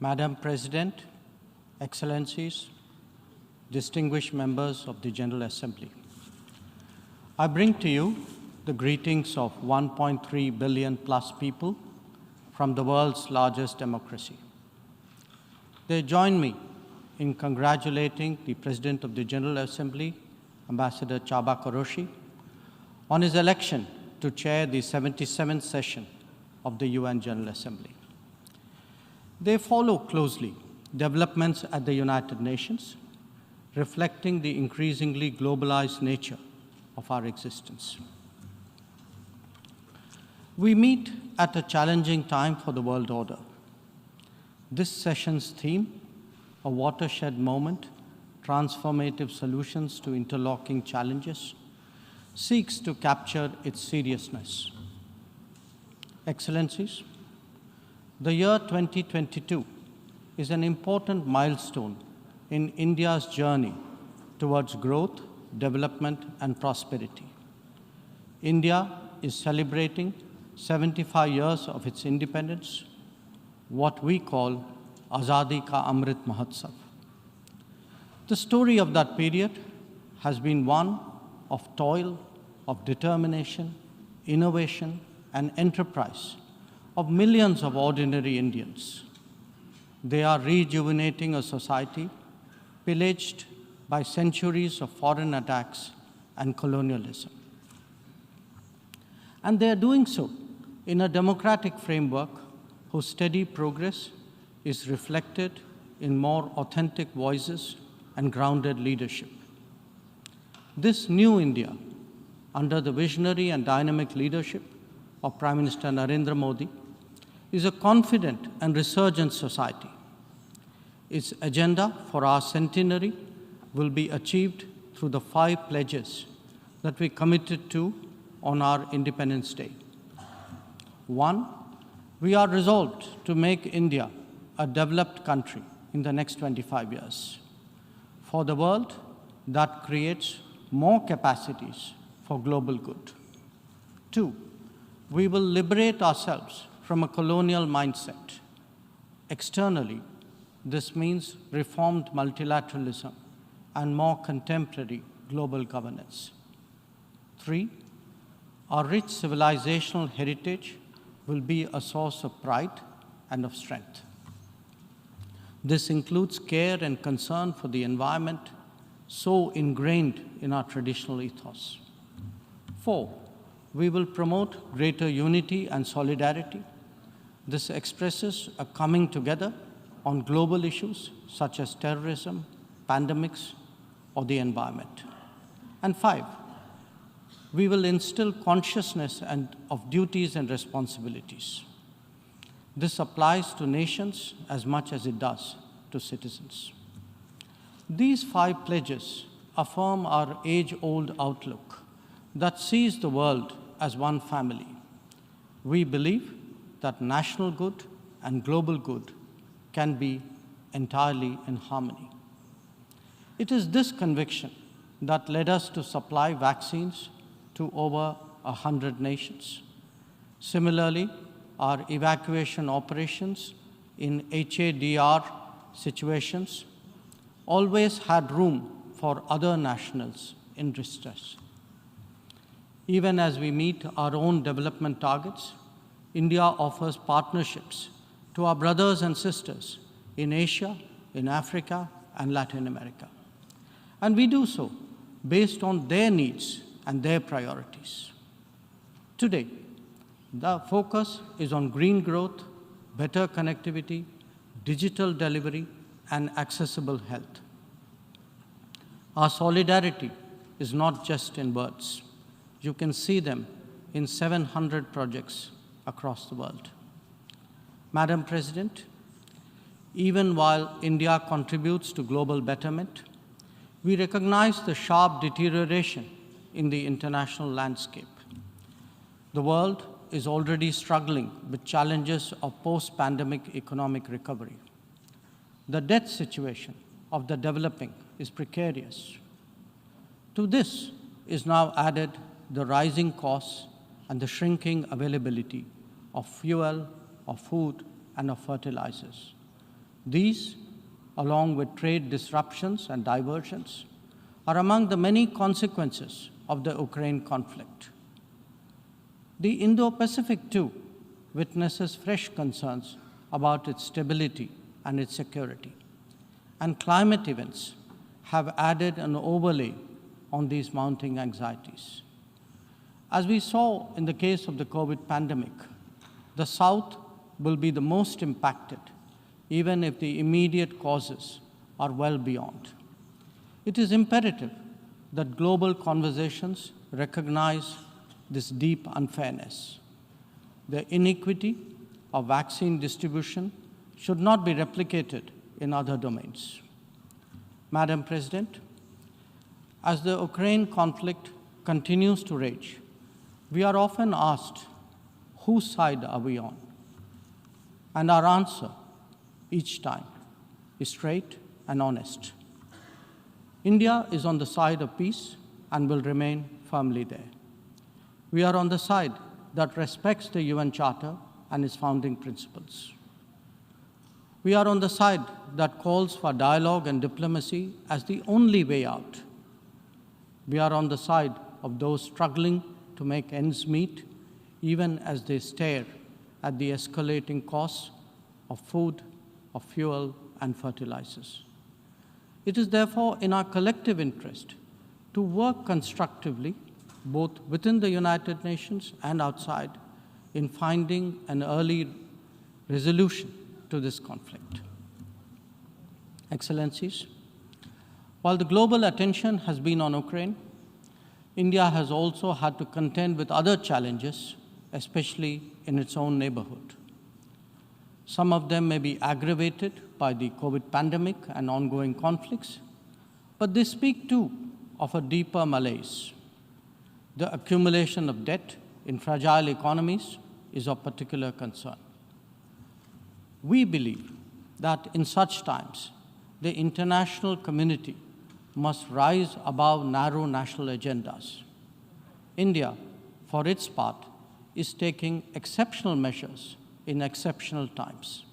Madam President, Excellencies, distinguished members of the General Assembly, I bring to you the greetings of 1.3 billion plus people from the world's largest democracy. They join me in congratulating the President of the General Assembly, Ambassador Csaba Kőrösi, on his election to chair the 77th session of the UN General Assembly. They follow closely developments at the United Nations, reflecting the increasingly globalized nature of our existence. We meet at a challenging time for the world order. This session's theme, a watershed moment, transformative solutions to interlocking challenges, seeks to capture its seriousness. Excellencies, the year 2022 is an important milestone in India's journey towards growth, development, and prosperity. India is celebrating 75 years of its independence, what we call Azadi Ka Amrit Mahotsav. The story of that period has been one of toil, of determination, innovation, and enterprise of millions of ordinary Indians. They are rejuvenating a society pillaged by centuries of foreign attacks and colonialism. And they are doing so in a democratic framework whose steady progress is reflected in more authentic voices and grounded leadership. This new India, under the visionary and dynamic leadership of Prime Minister Narendra Modi, is a confident and resurgent society. Its agenda for our centenary will be achieved through the 5 pledges that we committed to on our Independence Day. 1, we are resolved to make India a developed country in the next 25 years. For the world, that creates more capacities for global good. 2, we will liberate ourselves from a colonial mindset. Externally, this means reformed multilateralism and more contemporary global governance. 3, our rich civilizational heritage will be a source of pride and of strength. This includes care and concern for the environment, so ingrained in our traditional ethos. 4, we will promote greater unity and solidarity. This expresses a coming together on global issues such as terrorism, pandemics, or the environment. And 5, we will instill consciousness of duties and responsibilities. This applies to nations as much as it does to citizens. These 5 pledges affirm our age-old outlook that sees the world as one family. We believe that national good and global good can be entirely in harmony. It is this conviction that led us to supply vaccines to over 100 nations. Similarly, our evacuation operations in HADR situations always had room for other nationals in distress. Even as we meet our own development targets, India offers partnerships to our brothers and sisters in Asia, in Africa, and Latin America. And we do so based on their needs and their priorities. Today, the focus is on green growth, better connectivity, digital delivery, and accessible health. Our solidarity is not just in words. You can see them in 700 projects across the world. Madam President, even while India contributes to global betterment, we recognize the sharp deterioration in the international landscape. The world is already struggling with challenges of post-pandemic economic recovery. The debt situation of the developing is precarious. To this is now added the rising costs and the shrinking availability of fuel, of food, and of fertilizers. These, along with trade disruptions and diversions, are among the many consequences of the Ukraine conflict. The Indo-Pacific, too, witnesses fresh concerns about its stability and its security, and climate events have added an overlay on these mounting anxieties. As we saw in the case of the COVID pandemic, the South will be the most impacted, even if the immediate causes are well beyond. It is imperative that global conversations recognize this deep unfairness. The inequity of vaccine distribution should not be replicated in other domains. Madam President, as the Ukraine conflict continues to rage, we are often asked, whose side are we on? And our answer each time is straight and honest. India is on the side of peace and will remain firmly there. We are on the side that respects the UN Charter and its founding principles. We are on the side that calls for dialogue and diplomacy as the only way out. We are on the side of those struggling to make ends meet, even as they stare at the escalating costs of food, of fuel, and fertilizers. It is therefore in our collective interest to work constructively, both within the United Nations and outside, in finding an early resolution to this conflict. Excellencies, while the global attention has been on Ukraine, India has also had to contend with other challenges, especially in its own neighborhood. Some of them may be aggravated by the COVID pandemic and ongoing conflicts, but they speak too of a deeper malaise. The accumulation of debt in fragile economies is of particular concern. We believe that in such times, the international community must rise above narrow national agendas. India, for its part, is taking exceptional measures in exceptional times.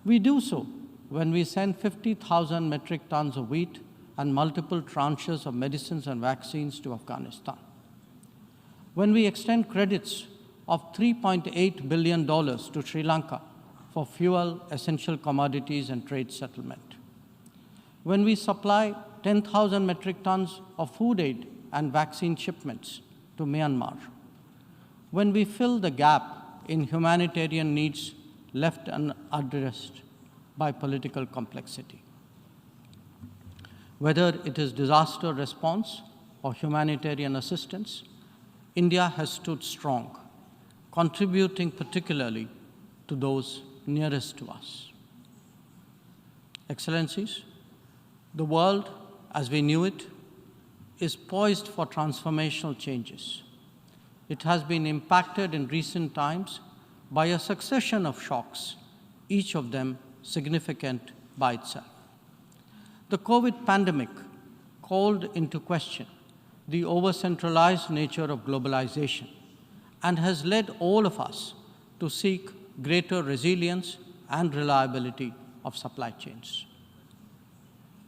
We do so when we send 50,000 metric tons of wheat and multiple tranches of medicines and vaccines to Afghanistan. When we extend credits of $3.8 billion to Sri Lanka for fuel, essential commodities, and trade settlement. When we supply 10,000 metric tons of food aid and vaccine shipments to Myanmar. When we fill the gap in humanitarian needs left unaddressed by political complexity. Whether it is disaster response or humanitarian assistance, India has stood strong, contributing particularly to those nearest to us. Excellencies, the world, as we knew it, is poised for transformational changes. It has been impacted in recent times by a succession of shocks, each of them significant by itself. The COVID pandemic called into question the over-centralized nature of globalization and has led all of us to seek greater resilience and reliability of supply chains.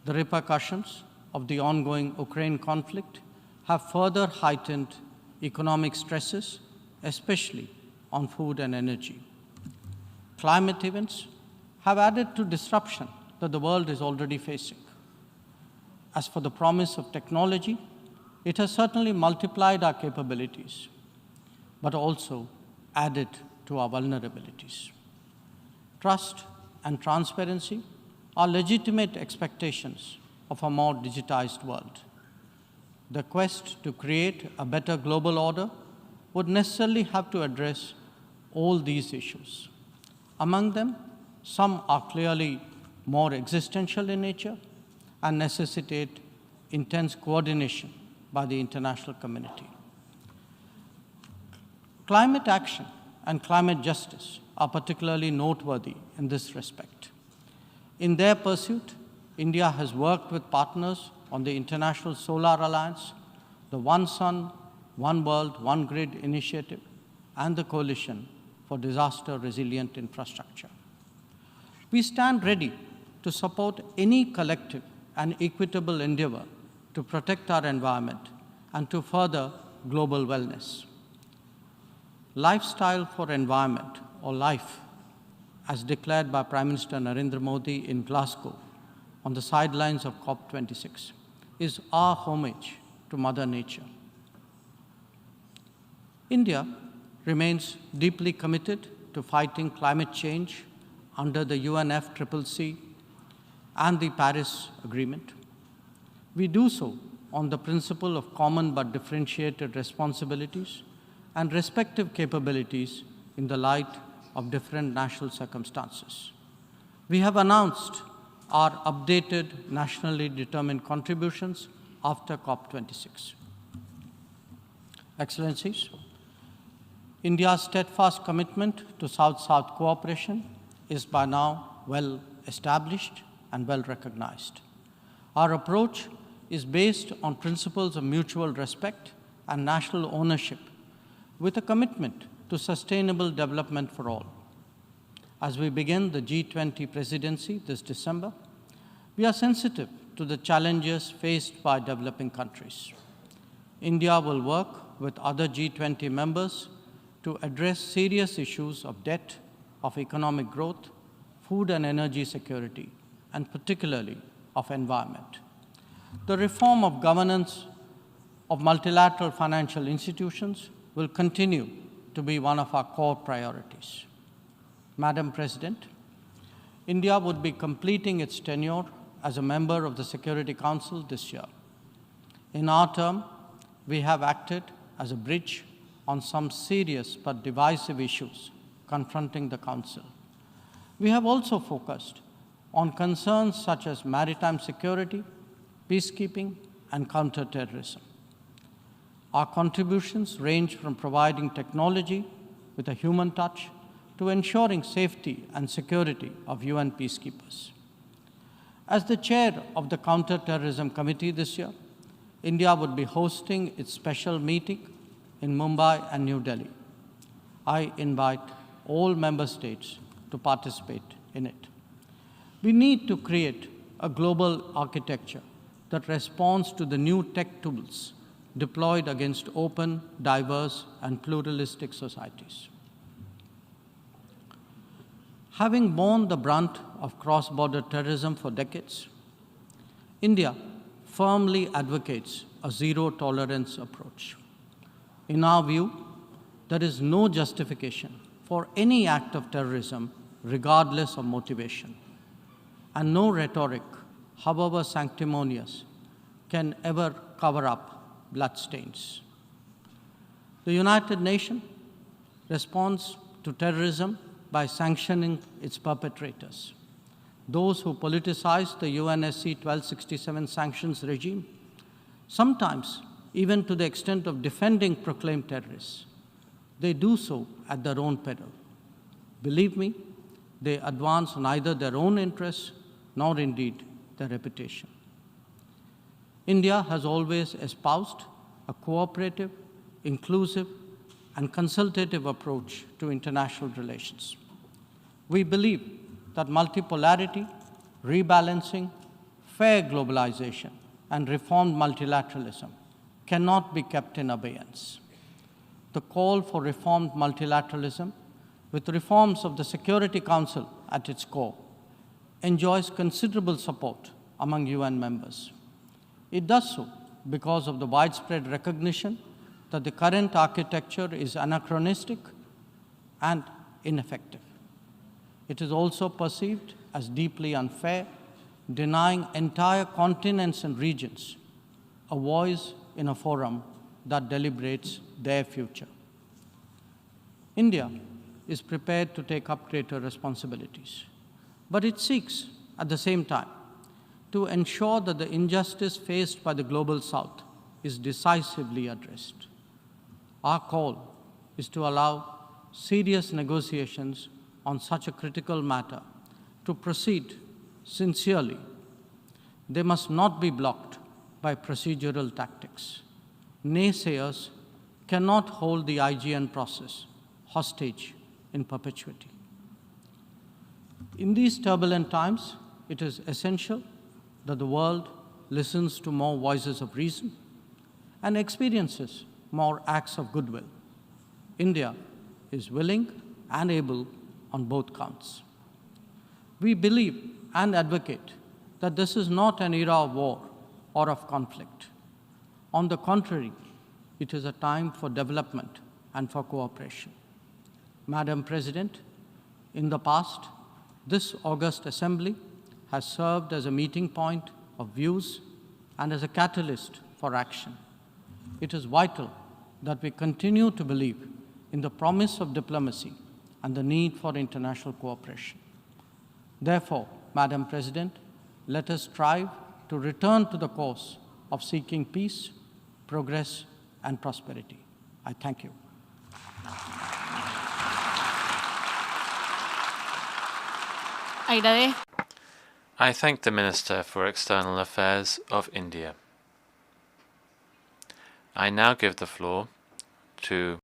The repercussions of the ongoing Ukraine conflict have further heightened economic stresses, especially on food and energy. Climate events have added to disruption that the world is already facing. As for the promise of technology, it has certainly multiplied our capabilities, but also added to our vulnerabilities. Trust and transparency are legitimate expectations of a more digitized world. The quest to create a better global order would necessarily have to address all these issues. Among them, some are clearly more existential in nature and necessitate intense coordination by the international community. Climate action and climate justice are particularly noteworthy in this respect. In their pursuit, India has worked with partners on the International Solar Alliance, the One Sun, One World, One Grid initiative, and the Coalition for Disaster Resilient Infrastructure. We stand ready to support any collective and equitable endeavor to protect our environment and to further global wellness. Lifestyle for environment, or LIFE, as declared by Prime Minister Narendra Modi in Glasgow on the sidelines of COP26, is our homage to Mother Nature. India remains deeply committed to fighting climate change under the UNFCCC and the Paris Agreement. We do so on the principle of common but differentiated responsibilities and respective capabilities in the light of different national circumstances. We have announced our updated nationally determined contributions after COP26. Excellencies, India's steadfast commitment to South-South cooperation is by now well established and well recognized. Our approach is based on principles of mutual respect and national ownership, with a commitment to sustainable development for all. As we begin the G20 presidency this December, we are sensitive to the challenges faced by developing countries. India will work with other G20 members to address serious issues of debt, of economic growth, food and energy security, and particularly of environment. The reform of governance of multilateral financial institutions will continue to be one of our core priorities. Madam President, India would be completing its tenure as a member of the Security Council this year. In our term, we have acted as a bridge on some serious but divisive issues confronting the Council. We have also focused on concerns such as maritime security, peacekeeping, and counterterrorism. Our contributions range from providing technology with a human touch to ensuring safety and security of UN peacekeepers. As the chair of the Counterterrorism Committee this year, India would be hosting its special meeting in Mumbai and New Delhi. I invite all member states to participate in it. We need to create a global architecture that responds to the new tech tools deployed against open, diverse, and pluralistic societies. Having borne the brunt of cross-border terrorism for decades, India firmly advocates a zero-tolerance approach. In our view, there is no justification for any act of terrorism regardless of motivation, and no rhetoric, however sanctimonious, can ever cover up bloodstains. The United Nations responds to terrorism by sanctioning its perpetrators. Those who politicize the UNSC 1267 sanctions regime, sometimes even to the extent of defending proclaimed terrorists, they do so at their own peril. Believe me, they advance neither their own interests nor indeed their reputation. India has always espoused a cooperative, inclusive, and consultative approach to international relations. We believe that multipolarity, rebalancing, fair globalization, and reformed multilateralism cannot be kept in abeyance. The call for reformed multilateralism, with reforms of the Security Council at its core, enjoys considerable support among UN members. It does so because of the widespread recognition that the current architecture is anachronistic and ineffective. It is also perceived as deeply unfair, denying entire continents and regions a voice in a forum that deliberates their future. India is prepared to take up greater responsibilities, but it seeks, at the same time, to ensure that the injustice faced by the Global South is decisively addressed. Our call is to allow serious negotiations on such a critical matter to proceed sincerely. They must not be blocked by procedural tactics. Naysayers cannot hold the IGN process hostage in perpetuity. In these turbulent times, it is essential that the world listens to more voices of reason and experiences more acts of goodwill. India is willing and able on both counts. We believe and advocate that this is not an era of war or of conflict. On the contrary, it is a time for development and for cooperation. Madam President, in the past, this august assembly has served as a meeting point of views and as a catalyst for action. It is vital that we continue to believe in the promise of diplomacy and the need for international cooperation. Therefore, Madam President, let us strive to return to the course of seeking peace, progress, and prosperity. I thank you. I thank the Minister for External Affairs of India. I now give the floor to